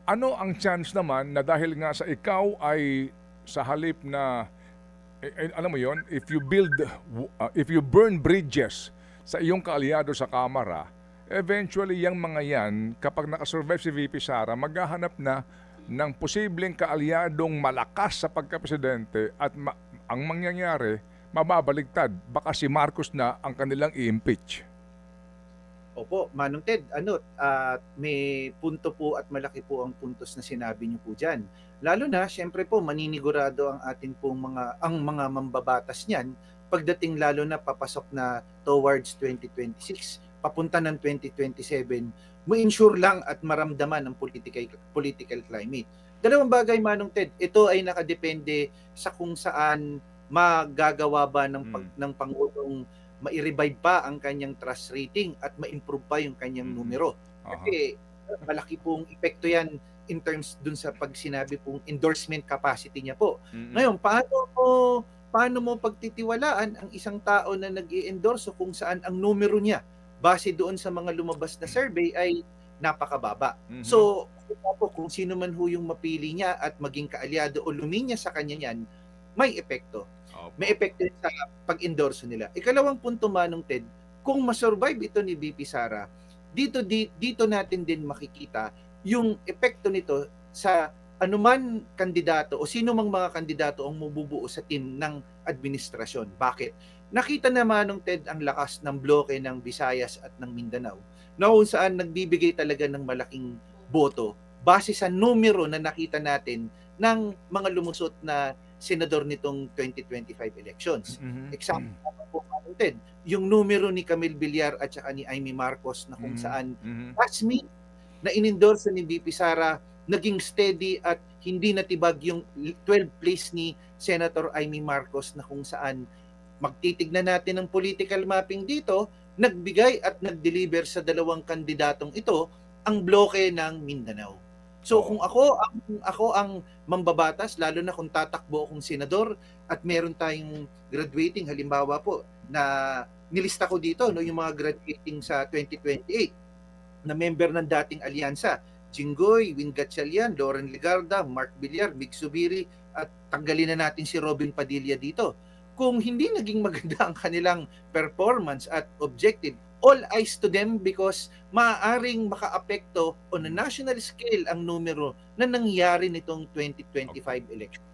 Ano ang chance naman na dahil nga sa ikaw ay sa halip na alam mo yon, if you burn bridges sa iyong kaalyado sa Kamara, eventually yung mga yan, kapag nakasurvive si VP Sara, maghahanap na ng posibleng kaalyadong malakas sa pagkapresidente at ang mangyayari, mababaligtad. Baka si Marcos na ang kanilang i-impeach. Opo, Manong Ted, may punto po at malaki po ang puntos na sinabi niyo po diyan. Lalo na, syempre po, maninigurado ang ating pong mga mambabatas niyan pagdating lalo na papasok na towards 2026, papunta ng 2027, ma-ensure lang at maramdaman ang political climate. Dalawang bagay, Manong Ted, ito ay nakadepende sa kung saan magagawa ba ng Pangulong ma-revive pa ang kanyang trust rating at ma-improve pa yung kanyang numero. Kasi malaki pong epekto yan in terms dun sa pag sinabi pong endorsement capacity niya po. Ngayon, paano mo pagtitiwalaan ang isang tao na nag-i-endorse kung saan ang numero niya base doon sa mga lumabas na survey ay napakababa. So, kung sino man ho yung mapili niya at maging kaalyado o luminya sa kanya niyan, may epekto. May epekto sa pag-endorse nila. Ikalawang punto, Manong Ted, kung masurvive ito ni VP Sara, dito natin din makikita yung epekto nito sa anuman kandidato o sino mang mga kandidato ang mabubuo sa team ng administrasyon. Bakit? Nakita na, Manong Ted, ang lakas ng bloke ng Visayas at ng Mindanao na kung saan nagbibigay talaga ng malaking boto base sa numero na nakita natin ng mga lumusot na senador nitong 2025 elections. Example po, Ted, yung numero ni Camille Villar at saka ni Amy Marcos na kung saan last minute na inendorse ni VP Sara, naging steady at hindi natibag yung 12th place ni Senator Amy Marcos na kung saan magtitignan natin ng political mapping dito, nagbigay at nag-deliver sa dalawang kandidatong ito ang bloke ng Mindanao. So kung ako ang mambabatas, lalo na kung tatakbo akong senador at meron tayong graduating, halimbawa po na nilista ko dito yung mga graduating sa 2028 na member ng dating alyansa, Jinggoy, Win Gatchalian, Lauren Ligarda, Mark Villar, Mig Subiri, at tanggalin na natin si Robin Padilla dito. Kung hindi naging maganda ang kanilang performance at objective, all eyes to them because maaaring makaapekto on a national scale ang numero na nangyari nitong 2025 election.